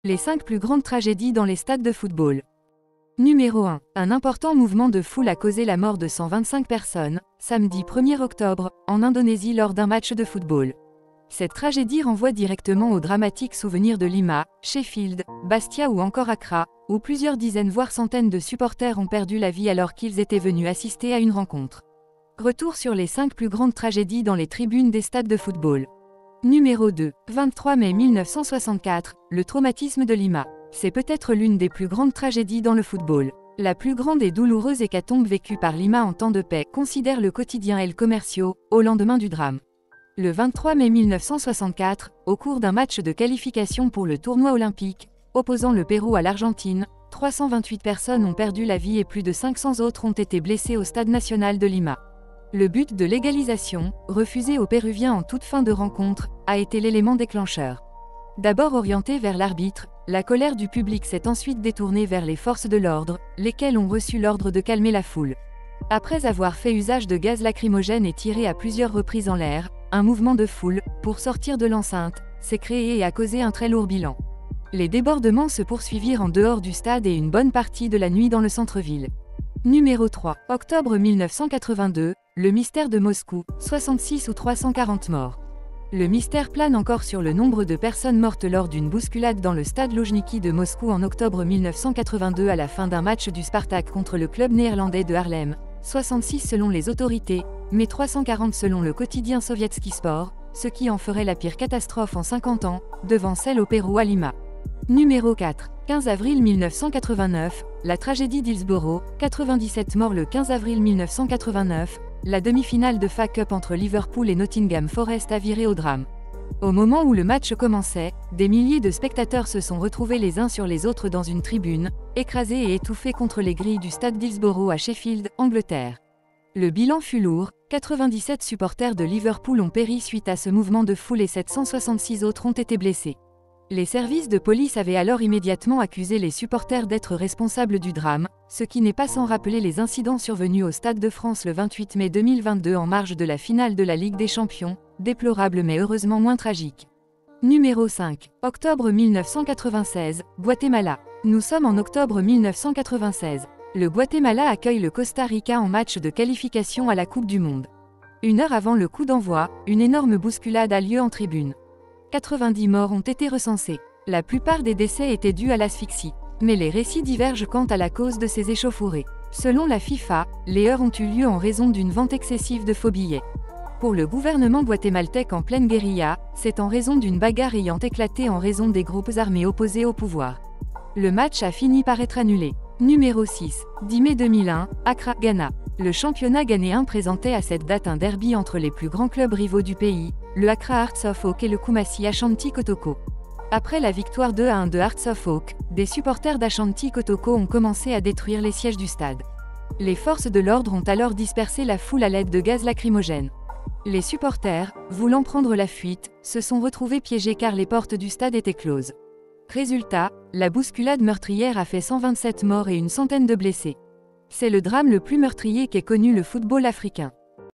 Les 5 plus grandes tragédies dans les stades de football. Numéro 1. Un important mouvement de foule a causé la mort de 125 personnes, samedi 1er octobre, en Indonésie lors d'un match de football. Cette tragédie renvoie directement aux dramatiques souvenirs de Lima, Sheffield, Bastia ou encore Accra, où plusieurs dizaines voire centaines de supporters ont perdu la vie alors qu'ils étaient venus assister à une rencontre. Retour sur les 5 plus grandes tragédies dans les tribunes des stades de football. Numéro 2. 23 mai 1964, le traumatisme de Lima. C'est peut-être l'une des plus grandes tragédies dans le football. La plus grande et douloureuse hécatombe vécue par Lima en temps de paix considère le quotidien El Comercio, au lendemain du drame. Le 23 mai 1964, au cours d'un match de qualification pour le tournoi olympique, opposant le Pérou à l'Argentine, 328 personnes ont perdu la vie et plus de 500 autres ont été blessées au stade national de Lima. Le but de l'égalisation, refusé aux Péruviens en toute fin de rencontre, a été l'élément déclencheur. D'abord orienté vers l'arbitre, la colère du public s'est ensuite détournée vers les forces de l'ordre, lesquelles ont reçu l'ordre de calmer la foule. Après avoir fait usage de gaz lacrymogène et tiré à plusieurs reprises en l'air, un mouvement de foule, pour sortir de l'enceinte, s'est créé et a causé un très lourd bilan. Les débordements se poursuivirent en dehors du stade et une bonne partie de la nuit dans le centre-ville. Numéro 3. Octobre 1982, le mystère de Moscou, 66 ou 340 morts. Le mystère plane encore sur le nombre de personnes mortes lors d'une bousculade dans le stade Loujniki de Moscou en octobre 1982 à la fin d'un match du Spartak contre le club néerlandais de Haarlem, 66 selon les autorités, mais 340 selon le quotidien Sovietski Sport, ce qui en ferait la pire catastrophe en 50 ans, devant celle au Pérou à Lima. Numéro 4. 15 avril 1989, la tragédie d'Hillsborough, 97 morts le 15 avril 1989, la demi-finale de FA Cup entre Liverpool et Nottingham Forest a viré au drame. Au moment où le match commençait, des milliers de spectateurs se sont retrouvés les uns sur les autres dans une tribune, écrasés et étouffés contre les grilles du stade d'Hillsborough à Sheffield, Angleterre. Le bilan fut lourd, 97 supporters de Liverpool ont péri suite à ce mouvement de foule et 766 autres ont été blessés. Les services de police avaient alors immédiatement accusé les supporters d'être responsables du drame, ce qui n'est pas sans rappeler les incidents survenus au Stade de France le 28 mai 2022 en marge de la finale de la Ligue des Champions, déplorables mais heureusement moins tragiques. Numéro 5. Octobre 1996, Guatemala. Nous sommes en octobre 1996. Le Guatemala accueille le Costa Rica en match de qualification à la Coupe du Monde. Une heure avant le coup d'envoi, une énorme bousculade a lieu en tribune. 90 morts ont été recensés. La plupart des décès étaient dus à l'asphyxie. Mais les récits divergent quant à la cause de ces échauffourées. Selon la FIFA, les heurts ont eu lieu en raison d'une vente excessive de faux billets. Pour le gouvernement guatémaltèque en pleine guérilla, c'est en raison d'une bagarre ayant éclaté en raison des groupes armés opposés au pouvoir. Le match a fini par être annulé. Numéro 6. 10 mai 2001, Accra, Ghana. Le championnat ghanéen présentait à cette date un derby entre les plus grands clubs rivaux du pays, le Accra Hearts of Oak et le Kumasi Ashanti Kotoko. Après la victoire 2-1 de Hearts of Oak, des supporters d'Ashanti Kotoko ont commencé à détruire les sièges du stade. Les forces de l'ordre ont alors dispersé la foule à l'aide de gaz lacrymogène. Les supporters, voulant prendre la fuite, se sont retrouvés piégés car les portes du stade étaient closes. Résultat, la bousculade meurtrière a fait 127 morts et une centaine de blessés. C'est le drame le plus meurtrier qu'ait connu le football africain.